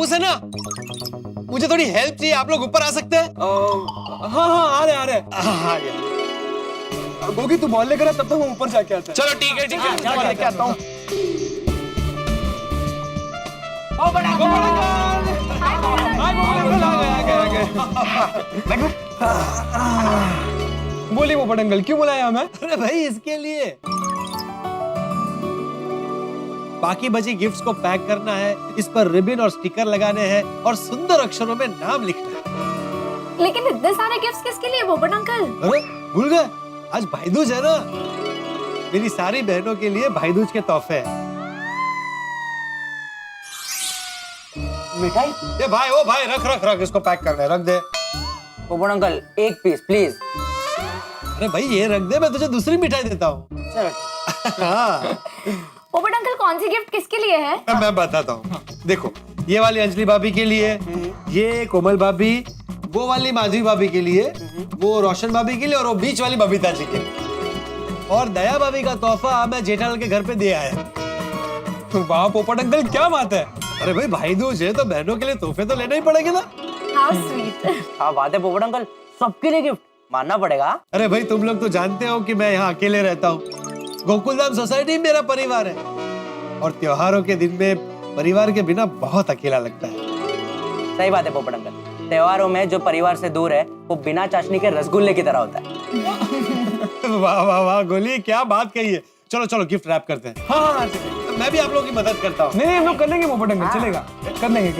पप्पू से ना मुझे थोड़ी हेल्प चाहिए, आप लोग ऊपर आ सकते हैं? हाँ आ रहे गोगी तू बॉल लेकर आ, तब तक हम ऊपर जाके आते हैं। चलो ठीक है बॉल लेके आता हूँ। बोलिए वो अंकल, क्यों बुलाया हमें? अरे भाई इसके लिए बाकी बची गिफ्ट्स को पैक करना है, इस पर रिबन और स्टिकर लगाने हैं और सुंदर अक्षरों में नाम लिखना है। लेकिन इतने सारे गिफ्ट्स किसके लिए पोपट अंकल? अरे भूल गए, आज भाई दूज है ना। मेरी सारी बहनों के लिए भाई दूज के तोहफे हैं। मिठाई? ये भाई, ओ भाई, रख इसको पैक करना है, रख दे। पोपट अंकल एक पीस प्लीज। अरे भाई ये रख दे, मैं तुझे दूसरी मिठाई देता हूँ। चलो। हाँ पोपट अंकल कौन सी गिफ्ट किसके लिए है? मैं बताता हूँ। देखो ये वाली अंजलि भाभी के लिए, ये कोमल भाभी, वो वाली माधवी भाभी के लिए, वो रोशन भाभी के लिए और वो बीच वाली बबीता जी के लिए। और दया भाभी का तोहफा मैं जेठालाल के घर पे दे आया। वाह पोपट अंकल क्या बात है। अरे भाई भाई दूज है तो बहनों के लिए तोहफे तो लेने ही पड़ेंगे ना। How sweet. हाँ बात है पोपट अंकल, सबके लिए गिफ्ट मानना पड़ेगा। अरे भाई तुम लोग तो जानते हो कि मैं यहाँ अकेले रहता हूँ। गोकुलधाम सोसाइटी मेरा परिवार है और त्योहारों के दिन में परिवार के बिना बहुत अकेला लगता है। सही बात है पोपट अंकल, त्योहारों में जो परिवार से दूर है वो बिना चाशनी के रसगुल्ले की तरह होता है। वाह वाह वाह गोली, क्या बात कही है। चलो चलो गिफ्ट रैप करते हैं। हाँ मैं भी आप लोगों की मदद करता हूँ। नहीं हम लोग कर लेंगे पोपट अंकल, चलेगा, कर लेंगे।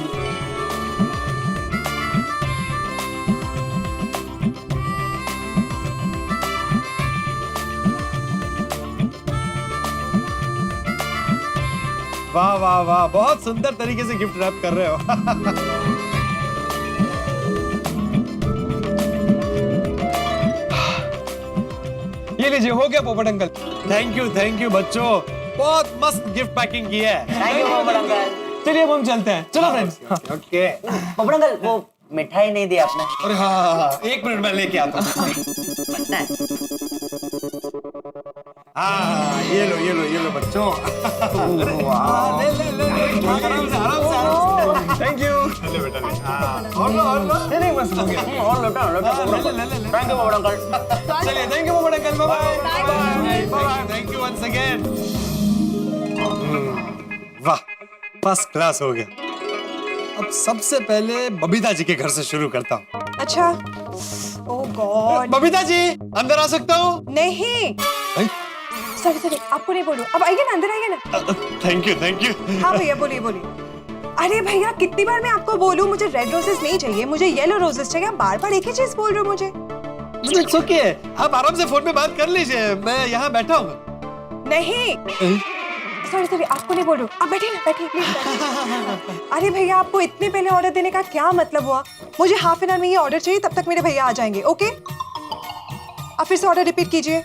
वाह वाह वाह, बहुत सुंदर तरीके से गिफ्ट रैप कर रहे हो। ये लीजिए, हो गया पोपट अंकल। थैंक यू बच्चों, बहुत मस्त गिफ्ट पैकिंग की है। Thank you Popat uncle. चलिए अब हम चलते हैं, चलो फ्रेंड्स। ओके। पोपट अंकल वो मिठाई नहीं दी आपने। अरे हाँ, एक मिनट में लेके आता हूँ। हाँ ये लो बच्चों। ले आराम से। Thank you. ले बेटा ले। और लो। नहीं बस हो गया। और लोटा थैंक यू पोपट अंकल। चलिए thank you Popat uncle, bye. Thank you once again. वाह फर्स्ट क्लास हो गया। अब सबसे पहले बबीता जी के घर से शुरू करता हूँ। अच्छा, ओह गॉड। बबीता जी अंदर आ सकता हूँ? नहीं, सॉरी आपको नहीं बोलूं। अब आइए ना, अंदर आइए ना। Thank you. हाँ भैया बोलिए। अरे भैया कितनी बार मैं आपको बोलूं, मुझे रेड रोजेस नहीं चाहिए, मुझे येलो रोजेस चाहिए। आप बार एक ही चीज बोल रहे हो मुझे। इट्स ओके, आप आराम से फोन पे बात कर लीजिए, मैं यहाँ बैठा हूँ। नहीं, सॉरी आपको नहीं बोल रही हूँ। आप बैठिए प्लीज। अरे भैया आपको इतने पहले ऑर्डर देने का क्या मतलब हुआ? मुझे हाफ एन आवर में ये ऑर्डर चाहिए, तब तक मेरे भैया आ जाएंगे। ओके, आप फिर से ऑर्डर रिपीट कीजिए।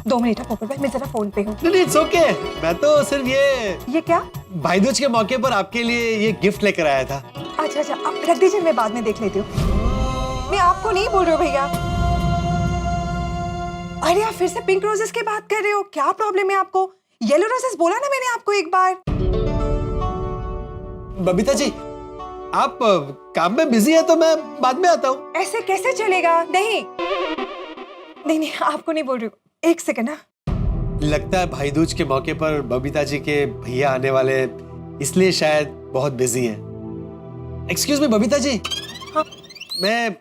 2 मिनट है पोपट भाई, मैं जरा फोन पे हूँ। नहीं इट्स ओके, मैं तो सिर्फ ये क्या? भाई दूज के मौके पर आपके लिए ये गिफ्ट लेकर आया था। अच्छा आप रख दीजिए, मैं बाद में देख लेती हूँ। मैं आपको नहीं बोल रही हूँ भैया। अरे आप फिर से पिंक रोजेस की बात कर रहे हो, क्या प्रॉब्लम है आपको? येलो रोजेस बोला ना मैंने आपको एक बार। बबीता जी आप काम में बिजी है तो मैं बाद में आता हूँ। ऐसे कैसे चलेगा? नहीं आपको नहीं बोल रही हूँ। एक सेकंड ना। लगता है भाई दूज के मौके पर बबीता जी के भैया आने वाले, इसलिए शायद बहुत बिजी है। Excuse me Babita ji. हाँ मैं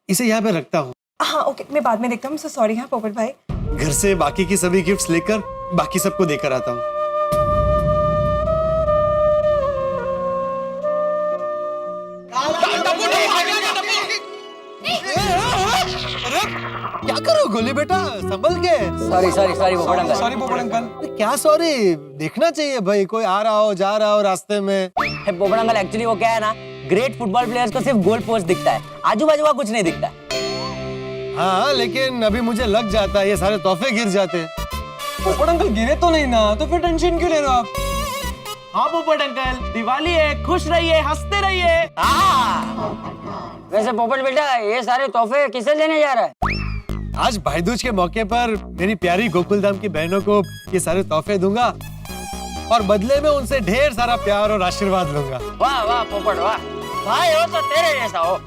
इसे यहाँ पे रखता हूँ। हाँ ओके, मैं बाद में देखता हूँ। So sorry. हाँ पोपट भाई, घर से बाकी की सभी गिफ्ट्स लेकर बाकी सबको देकर आता हूँ। क्या करो गोली बेटा, संभल के। सॉरी पोपट अंकल। सॉरी पोपट अंकल। क्या सॉरी, देखना चाहिए भाई, कोई आ रहा हो जा रहा हो रास्ते में। पोपट अंकल एक्चुअली वो क्या है ना, ग्रेट फुटबॉल प्लेयर्स को सिर्फ गोल पोस्ट दिखता है, आजू बाजू का कुछ नहीं दिखता। हाँ लेकिन अभी मुझे लग जाता है ये सारे तोहफे गिर जाते। पोपट अंकल गिरे तो नहीं ना, तो फिर टेंशन क्यों ले रहे हो आप? हाँ पोपट अंकल, दिवाली है, खुश रहिए, हंसते रहिए। वैसे पोपट बेटा ये सारे तोहफे किसे देने जा रहा है? आज भाई दूज के मौके पर मेरी प्यारी गोकुलधाम की बहनों को ये सारे तोहफे दूंगा और बदले में उनसे ढेर सारा प्यार और आशीर्वाद लूंगा। वाह वाह पोपट वाह, भाई हो तो तेरे जैसा हो।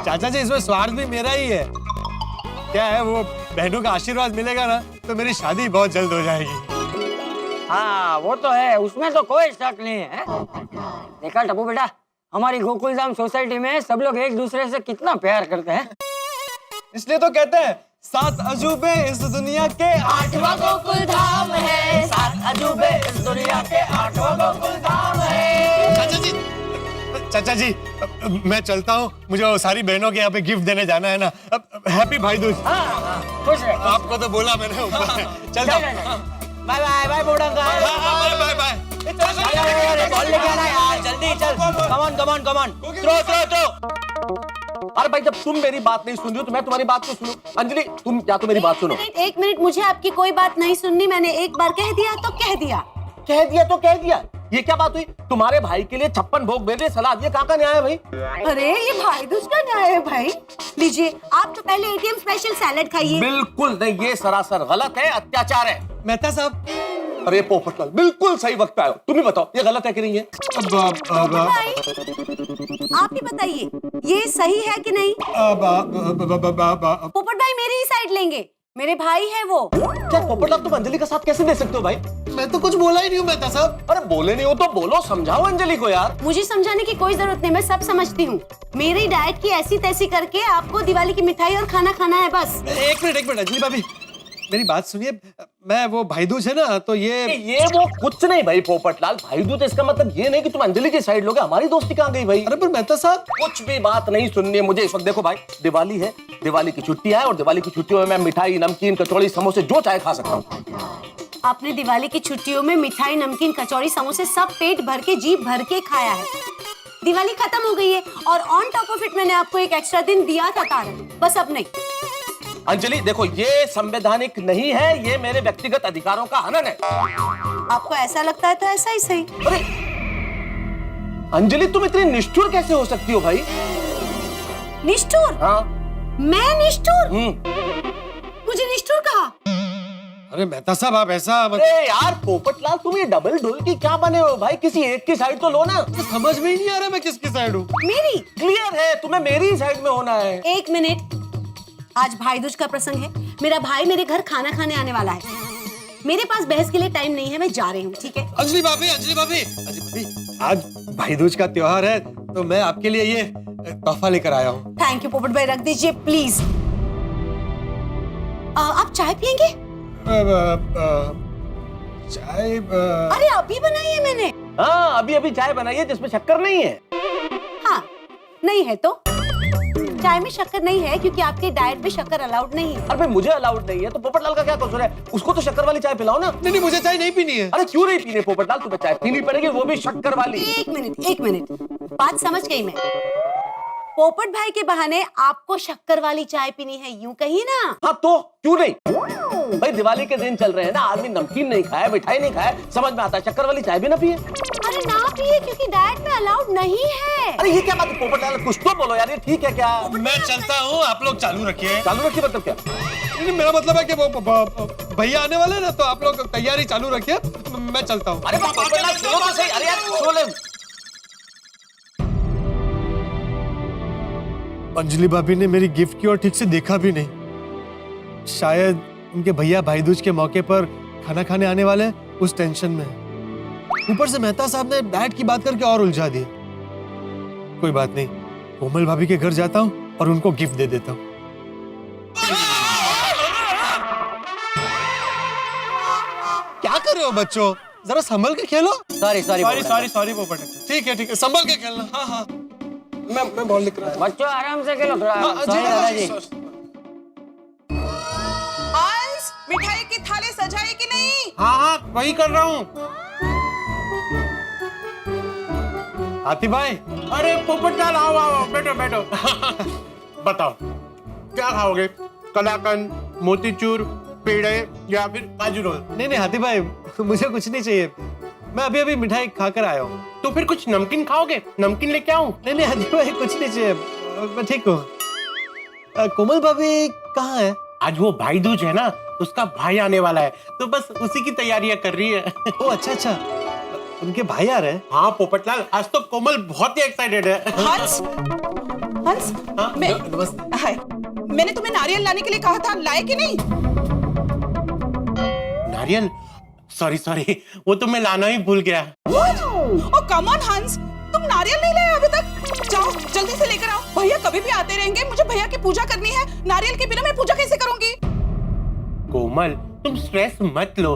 चाचा जी इसमें स्वार्थ भी मेरा ही है। क्या है, वो बहनों का आशीर्वाद मिलेगा ना तो मेरी शादी बहुत जल्द हो जाएगी। हाँ वो तो है, उसमें तो कोई शक नहीं है। देखा टप्पू बेटा, हमारी गोकुलधाम सोसाइटी में सब लोग एक दूसरे से कितना प्यार करते हैं। इसलिए तो कहते हैं 7 अजूबे इस दुनिया के 8वां गोकुल धाम है। 7 अजूबे इस दुनिया के 8वां गोकुलधाम है। चाचा जी मैं चलता हूँ, मुझे वो सारी बहनों के यहाँ पे गिफ्ट देने जाना है ना। हैप्पी भाई दूज। हाँ, खुश रहे। आपको तो बोला मैंने ऊपर। चलता हूँ। Bye bye bye Popat uncle. Bye bye bye. Ball लेके आना यार, जल्दी चल। Come on throw. अरे भाई, जब तुम मेरी बात नहीं सुन रही हो तो मैं तुम्हारी बात क्यों सुनूं? अंजलि, तुम या तो मेरी बात सुनो। एक मिनट, मुझे आपकी कोई बात नहीं सुननी। मैंने एक बार कह दिया तो कह दिया। कह दिया तो कह दिया, ये क्या बात हुई? तुम्हारे भाई के लिए 56 भोग मेरे लिए सलाद, ये कहाँ का न्याय है भाई? अरे ये भाई दूज का न्याय है भाई। लीजिए, आप तो पहले एटीएम स्पेशल सैलेड खाइए। बिल्कुल नहीं, ये सरासर गलत है, अत्याचार है। मेहता साहब। अरे पोपटलाल, बिल्कुल सही वक्त पे आए हो। तुम ही बताओ, ये गलत है कि नहीं है? भाई, आप ही बताइए, ये सही है कि नहीं? पोपट भाई मेरी ही साइड लेंगे, मेरे भाई है वो। क्या पोपटलाल, तुम अंजलि का साथ कैसे दे सकते हो भाई? मैं तो कुछ बोला ही नहीं हूँ मेहता साहब। अरे बोले नहीं हो तो बोलो, समझाओ अंजलि को यार। मुझे समझाने की कोई जरूरत नहीं, मैं सब समझती हूँ। मेरी डाइट की ऐसी तैसी करके आपको दिवाली की मिठाई और खाना खाना है बस। एक मिनट अंजलि भाभी, मेरी बात सुनिए। मैं वो भाई दूज है ना, तो ये वो कुछ नहीं भाई पोपटलाल। भाई दूज इसका मतलब ये नहीं कि तुम अंजलि की साइड लोगे। हमारी दोस्ती कहाँ गई भाई? अरे पर मेहता साहब, कुछ भी बात नहीं सुननी है मुझे इस वक्त। देखो भाई, दिवाली है, दिवाली की छुट्टी है, और दिवाली की छुट्टियों में मैं मिठाई, नमकीन, कचौड़ी, समोसे जो चाहे खा सकता हूँ। आपने दिवाली की छुट्टियों में मिठाई, नमकीन, कचौड़ी, समोसे सब पेट भर के, जीभ भर के खाया है। दिवाली खत्म हो गई है और ऑन टॉप ऑफ इट मैंने आपको एक एक्स्ट्रा दिन दिया था तारक, बस अब नहीं। अंजलि देखो, ये संवैधानिक नहीं है, ये मेरे व्यक्तिगत अधिकारों का हनन है। आपको ऐसा लगता है तो ऐसा ही सही। अरे अंजलि, तुम इतनी निष्ठुर कैसे हो सकती हो भाई? निष्ठुर? हाँ। मैं निष्ठुर? मुझे निष्ठुर कहा? अरे मेहता साहब आप ऐसा अरे यार पोपटलाल, तुम ये डबल ढोल की क्या बने हो भाई? किसी एक की साइड तो लो ना। समझ में ही नहीं आ रहा मैं किसकी साइड हूँ। मेरी? क्लियर है, तुम्हें मेरी साइड में होना है। एक मिनट, आज भाई दूज का प्रसंग है। मेरा भाई मेरे घर खाना खाने आने वाला है। मेरे पास बहस के लिए टाइम नहीं है, मैं जा रही हूँ, ठीक है? अंजलि भाभी, आज भाई दूज का त्योहार है तो मैं आपके लिए ये तोहफा लेकर आया हूँ। थैंक यू पोपट भाई, रख दीजिए प्लीज। आप चाय पियेंगे? चाय अरे अभी बनाई है मैंने। हाँ, अभी अभी चाय बनाई है जिसमें शक्कर नहीं है। हाँ, नहीं है तो चाय में शक्कर नहीं है क्योंकि आपके डाइट में शक्कर अलाउड नहीं है। अरे भाई, मुझे अलाउड नहीं है तो पोपटलाल का क्या कसूर है? उसको तो शक्कर वाली चाय पिलाओ ना। नहीं, मुझे चाय नहीं पीनी है। अरे क्यों नहीं पीनी पोपटलाल? तुम्हें चाय पीनी पड़ेगी, वो भी शक्कर वाली। एक मिनट, बात समझ गई मैं। पोपट भाई के बहाने आपको शक्कर वाली चाय पीनी है, यूं कही ना? हाँ तो क्यों नहीं भाई? दिवाली के दिन चल रहे हैं ना, आदमी नमकीन नहीं खाया, मिठाई नहीं खाया, समझ में आता है, शक्कर वाली चाय भी ना पिए। अरे ना पिए क्योंकि डाइट में अलाउड नहीं है। अरे ये क्या बात है पोपटलाल? कुछ तो बोलो यार, ये ठीक है क्या? मैं चलता हूँ, आप लोग चालू रखिए। चालू रखिए मतलब क्या? नहीं, मेरा मतलब है कि वो भैया आने वाले हैं ना, तो आप लोग तैयारी चालू रखिए, मैं चलता हूँ। अरे पोपटलाल सुनो तो सही। अरे यार सुनो ले। अंजलि भाभी ने मेरी गिफ्ट की और ठीक से देखा भी नहीं। शायद उनके भैया भाई दूज के मौके पर खाना खाने आने वाले हैं, उस टेंशन में है। ऊपर से मेहता साहब ने डाइट की बात करके और उलझा दी। कोई बात नहीं, कोमल भाभी के घर जाता हूँ और उनको गिफ्ट दे देता हूँ। क्या कर रहे हो बच्चों? जरा संभल के खेलो। सॉरी पोपट। ठीक है, संभल के खेलना। हाँ, मैं बॉल लिख रहा हूँ। बच्चों आराम से खेलो थोड़ा। हाँ, सॉरी दादाजी। अंश, मिठाई की थाली सजाई कि नहीं? हाँ, वही कर रहा हूँ। हाथी भाई। अरे पोपटलाल, आओ बैठो बताओ क्या खाओगे? कलाकंद, मोतीचूर, पेड़े या फिर काजू रोल? नहीं हाथी भाई, मुझे कुछ नहीं चाहिए। मैं अभी मिठाई खाकर आया हूँ। तो फिर कुछ नमकीन खाओगे? नमकीन लेके आऊं? नहीं हाथी भाई, कुछ नहीं चाहिए, मैं ठीक हूँ। कोमल भाभी कहाँ है? आज वो भाई दूज है ना, उसका भाई आने वाला है, तो बस उसी की तैयारियां कर रही है। ओ अच्छा, उनके भाई आ रहे हैं। हाँ पोपटलाल, आज तो कोमल बहुत ही एक्साइटेड है। हंस, हंस, मैं हाय, मैंने तुम्हें नारियल लाने के लिए कहा था, लाए कि नहीं? नारियल? सॉरी सॉरी, वो तो मैं लाना ही भूल गया। ओ कम ऑन हंस, तुम नारियल नहीं लाए अभी तक? जाओ जल्दी से लेकर आओ, भैया कभी भी आते रहेंगे, मुझे भैया की पूजा करनी है, नारियल के बिना मैं पूजा कैसे करूंगी? कोमल, तुम स्ट्रेस मत लो,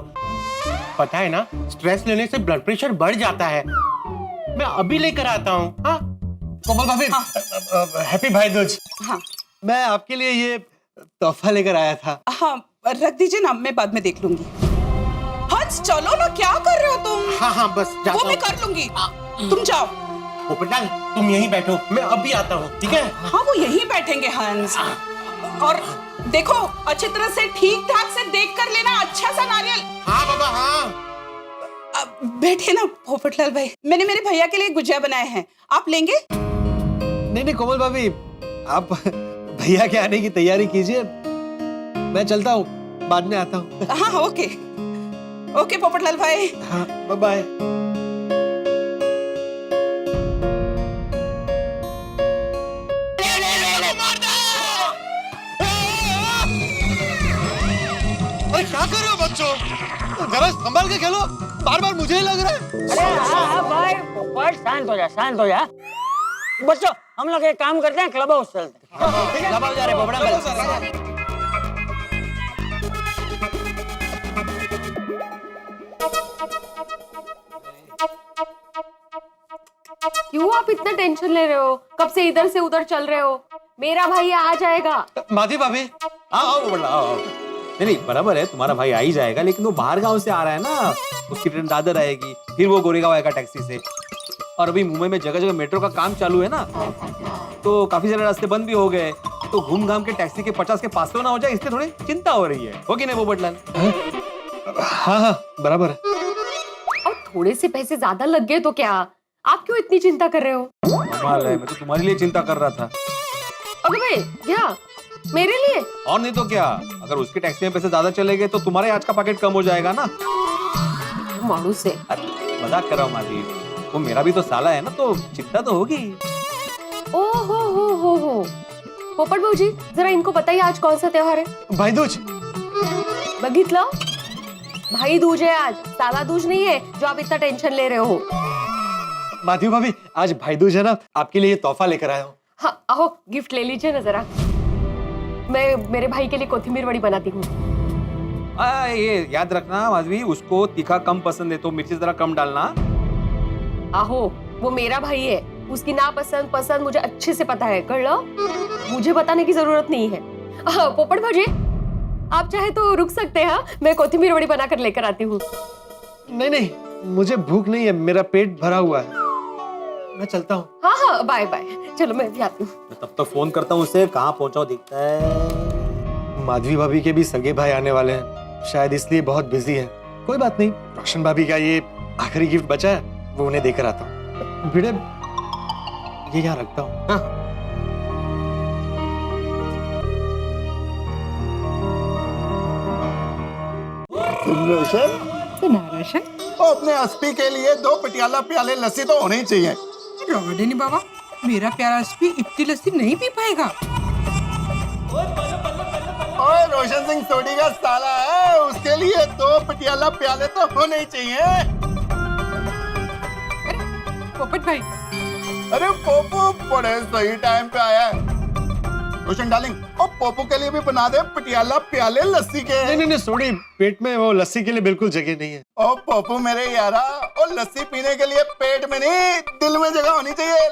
पता है ना, स्ट्रेस लेने से ब्लड प्रेशर बढ़ जाता है। मैं अभी लेकर आता हूँ। हाँ कोमल भाभी, हैप्पी भाई दूज। हाँ मैं आपके लिए ये तोहफा लेकर आया था। हाँ, रख दीजिए ना, मैं बाद में देख लूंगी। हंस चलो ना, क्या कर रहे हो तुम? हाँ हाँ बस जाता वो मैं हूँ। कर लूंगी, तुम जाओ। पोपटलाल, तुम यहीं बैठो, मैं अभी आता हूँ, ठीक है? हाँ वो यहीं बैठेंगे हंस, और देखो अच्छी तरह से ठीक ठाक से देख कर लेना, अच्छा सा नारियल। हाँ बाबा हाँ। बैठे ना पोपटलाल भाई, मैंने मेरे भैया के लिए गुजिया बनाए हैं, आप लेंगे? नहीं नहीं कोमल भाभी, आप भैया के आने की तैयारी कीजिए, मैं चलता हूँ, बाद में आता हूँ। हाँ हाँ ओके ओके पोपटलाल भाई। हाँ बाय बाय। अरे क्या कर रहे हो बच्चों, जरा संभाल के खेलो, बार बार मुझे ही लग रहा है। अरे हाँ भाई, पोपट शांत हो जा, शांत हो जा। बच्चों, हम लोग एक काम करते हैं, क्लब हाउस चलते हैं। क्लब हाउस जा रहे पोपड़ा। क्यों आप इतना टेंशन ले रहे हो? कब से इधर से उधर चल रहे हो? मेरा भाई आ जाएगा। माधवी भाभी, आओ आओ बोला आओ आओ। नहीं नहीं बराबर है, तुम्हारा भाई आ ही जाएगा, लेकिन वो बाहर गांव से आ रहा है ना, उसकी ट्रेन दादर आएगी, फिर वो गोरेगांव आएगा टैक्सी से। और अभी मुंबई में जगह जगह मेट्रो का काम चालू है ना, तो काफी सारे रास्ते बंद भी हो गए, तो घूम घाम के टैक्सी के 50 के पास तो ना हो जाए, इसलिए थोड़ी चिंता हो रही है। हो कि नहीं पोपटलाल? हाँ हाँ बराबर है। और थोड़े से पैसे ज्यादा लग गए तो क्या, आप क्यों इतनी चिंता कर रहे हो? कमाल है, मैं तो तुम्हारे लिए चिंता कर रहा था। अबे भाई क्या मेरे लिए? और नहीं तो क्या, अगर उसके टैक्सी में पैसे ज्यादा चले गए तो तुम्हारे आज का पैकेट कम हो जाएगा ना। मारू से अरे मजाक कर रहा हूँ माधवी, वो मेरा भी तो साला है ना, तो चिंता तो होगी। ओ हो पोपट भाऊजी, जरा इनको बताइए आज कौन सा त्योहार है? भाई दूज। बघितलं, भाई दूज है आज, साला दूज नहीं है जो आप इतना टेंशन ले रहे हो। माधवी भाभी, आज भाई दूज है ना, आपके लिए तोहफा लेकर आया हूँ। हाँ आओ गिफ्ट ले लीजिए ना जरा। मैं मेरे भाई के लिए कोथिंबीर वड़ी बनाती हूँ। ये याद रखना माधवी, उसको तीखा कम पसंद है, तो मिर्ची जरा कम डालना। आहो वो मेरा भाई है, उसकी नापसंद पसंद मुझे अच्छे से पता है, कर लो, मुझे बताने की जरूरत नहीं है। पोपट भाजी, आप चाहे तो रुक सकते हैं, मैं कोथिंबीर वड़ी बनाकर लेकर आती हूँ। नहीं नहीं, मुझे भूख नहीं है, मेरा पेट भरा हुआ है, मैं चलता हूँ। हाँ हाँ बाय बाय, चलो मैं भी आती हूँ। मैं तब तक फोन करता हूँ उसे, कहाँ पहुंचा हो दिखता है। माधवी भाभी के भी सगे भाई आने वाले हैं, शायद इसलिए बहुत बिजी है। कोई बात नहीं, रोशन भाभी का ये आखिरी गिफ्ट बचा है, वो उन्हें देकर आता हूँ। भिड़े ये यहाँ रखता हूँ। हाँ। रोशन, तो अपने एसपी के लिए 2 पटियाला प्याले लस्सी तो होने ही चाहिए। नहीं बाबा, मेरा प्यारा एसपी इतनी लस्सी नहीं पी पाएगा। ओए रोशन सिंह सोडी का साला है, उसके लिए 2 पटियाला प्याले तो होने ही चाहिए। पोपट भाई, अरे पोपो बड़े सही टाइम पे आया है। रोशन डार्लिंग, और पोपो के लिए भी बना दे पटियाला प्याले लस्सी के। नहीं नहीं नहीं, सोडी, पेट में वो लस्सी के लिए बिल्कुल जगह नहीं है। ओ पोपो मेरे यारा, और लस्सी पीने के लिए पेट में नहीं, दिल में जगह होनी चाहिए।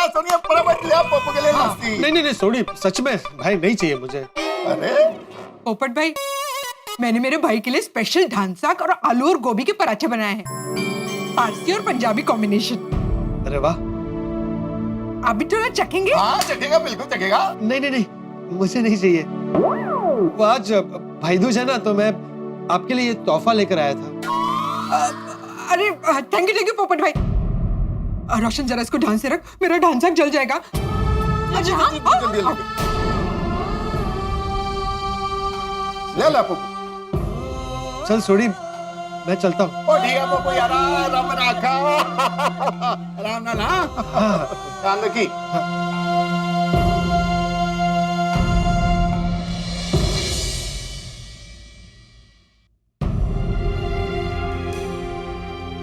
सोनिया फटाफट ले आ पोपो के लिए लस्सी। नहीं नहीं नहीं सोडी, सच में भाई नहीं चाहिए मुझे। अरे पोपट भाई, मैंने मेरे भाई के लिए स्पेशल धान साग और आलू और गोभी के पराठे बनाए हैं, पारसी और पंजाबी कॉम्बिनेशन। अरे वाह, आप भी थोड़ा चखेंगे? हाँ चखेगा, बिल्कुल चखेगा। नहीं नहीं नहीं, मुझे नहीं चाहिए। वो आज भाई दूज है ना, तो मैं आपके लिए ये तोहफा लेकर आया था। अरे थैंक यू पोपट भाई। रोशन जरा इसको ध्यान से रख, मेरा ढांचा जल जाएगा। अच्छा हाँ, जल्दी ले ला पोपो। चल सोडी, मैं चलता हूँ। ओ ठीक है पप्पू यारा, रब रखा आराम ना ना, ध्यान रखी।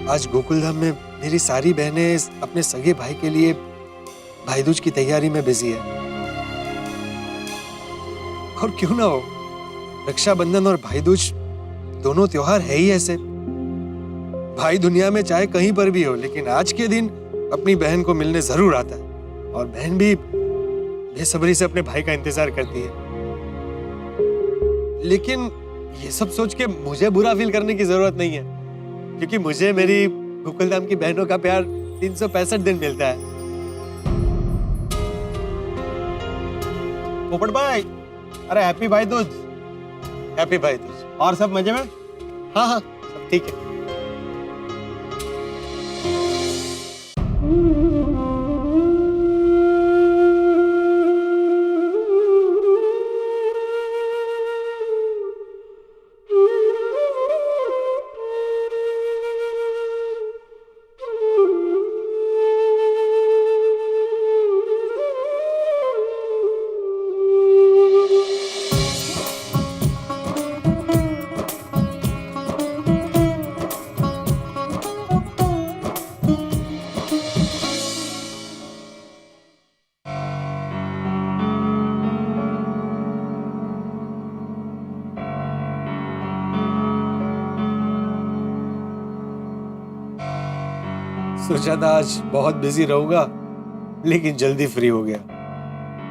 आज गोकुलधाम में मेरी सारी बहनें अपने सगे भाई के लिए भाई दूज की तैयारी में बिजी है। और क्यों ना हो, रक्षाबंधन और भाई दूज दोनों त्योहार है ही ऐसे। भाई दुनिया में चाहे कहीं पर भी हो, लेकिन आज के दिन अपनी बहन को मिलने जरूर आता है और बहन भी बेसब्री से अपने भाई का इंतजार करती है। लेकिन ये सब सोच के मुझे बुरा फील करने की जरूरत नहीं है, क्योंकि मुझे मेरी गोकुलधाम की बहनों का प्यार 365 दिन मिलता है। पोपट भाई, अरे हैप्पी भाई दूज। हैप्पी भाई दूज। और सब मजे में? हाँ हाँ, सब ठीक है। सोचा था आज बहुत बिजी रहूंगा, लेकिन जल्दी फ्री हो गया,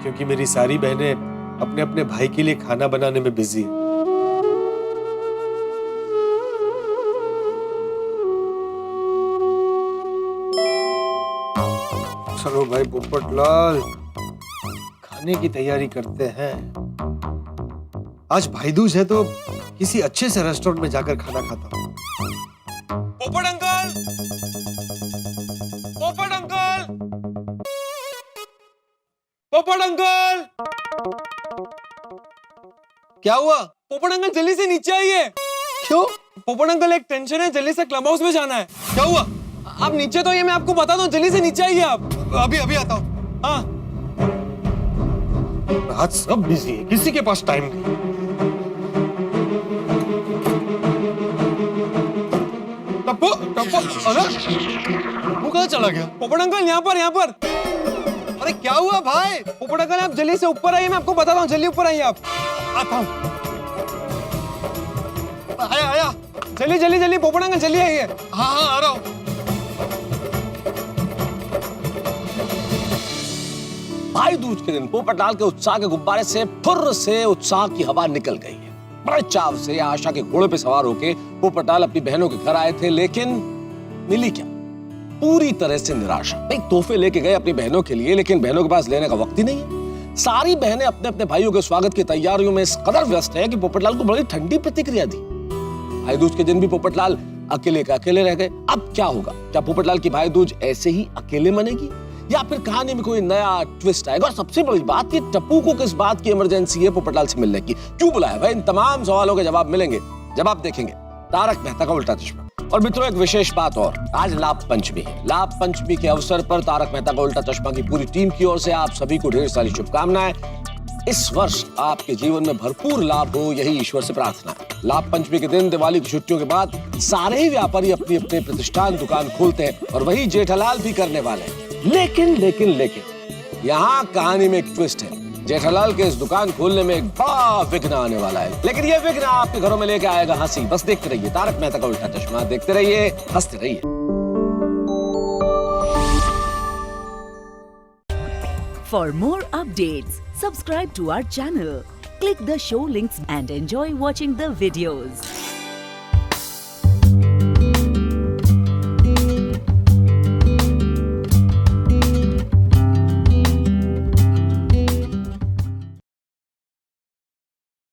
क्योंकि मेरी सारी बहनें अपने अपने भाई के लिए खाना बनाने में बिजी है। चलो भाई पोपटलाल, खाने की तैयारी करते हैं। आज भाई दूज है तो किसी अच्छे से रेस्टोरेंट में जाकर खाना खाता हूँ। पोपट अंकल, पोपट अंकल, पोपट अंकल, क्या हुआ? पोपट अंकल जल्दी से नीचे आइए। क्यों? पोपट अंकल एक टेंशन है, जल्दी से क्लब हाउस में जाना है। क्या हुआ? आप नीचे तो ये मैं आपको बता दूं, जल्दी से नीचे आइए आप। अभी अभी आता हूँ। हाँ, आज सब बिजी है, किसी के पास टाइम नहीं। टप्पू, टप्पू, अरे टप्पू कहाँ चला गया? पोपट अंकल यहाँ पर, यहाँ पर। अरे क्या हुआ भाई? पोपट अंकल आप जल्दी से ऊपर आइए, मैं आपको बताता हूँ, जल्दी ऊपर आइए आप। आता हूँ। आया आया। जल्दी जल्दी जल्दी पोपट अंकल जल्दी आइए। हाँ हाँ आ रहा हूँ। भाई दूज के दिन पोपटलाल के उत्साह के गुब्बारे से फुर्र से उत्साह की हवा निकल गई है। बड़े चाव से आशा के घोड़े पे सवार होके पोपटलाल अपनी बहनों के घर आए थे, लेकिन मिली क्या? पूरी तरह से निराशा। भाई तोहफे लेके गए अपनी बहनों के लिए, लेकिन बहनों के पास लेने का वक्त ही नहीं है। सारी बहनें अपने अपने भाइयों के स्वागत की तैयारियों में इस कदर व्यस्त है कि पोपटलाल को बड़ी ठंडी प्रतिक्रिया दी। भाई दूज के दिन भी पोपटलाल अकेले के अकेले रह गए। अब क्या होगा? क्या पोपटलाल की भाई दूज ऐसे ही अकेले मनेगी, या फिर कहानी में कोई नया ट्विस्ट आएगा? और सबसे बड़ी बात, ये टप्पू को किस बात की इमरजेंसी है पोपटलाल से मिलने की? क्यों बुलाया भाई? इन तमाम सवालों के जवाब मिलेंगे जब आप देखेंगे तारक मेहता का उल्टा चश्मा। और मित्रों, एक विशेष बात और, आज लाभ पंचमी है। लाभ पंचमी के अवसर पर तारक मेहता का उल्टा चश्मा की पूरी टीम की ओर से आप सभी को ढेर सारी शुभकामनाएं। इस वर्ष आपके जीवन में भरपूर लाभ हो, यही ईश्वर से प्रार्थना है। लाभ पंचमी के दिन दिवाली की छुट्टियों के बाद सारे ही व्यापारी अपनी अपने प्रतिष्ठान दुकान खोलते हैं, और वही जेठालाल भी करने वाले हैं। लेकिन लेकिन लेकिन यहाँ कहानी में एक ट्विस्ट है। जेठालाल के इस दुकान खोलने में एक बड़ा विघ्न आने वाला है, लेकिन ये विघ्न आपके घरों में लेके आएगा हंसी। बस देखते रहिए तारक मेहता का उल्टा चश्मा, देखते रहिए, हंसते रहिए। For more updates, subscribe to our channel, click the show links and enjoy watching the videos.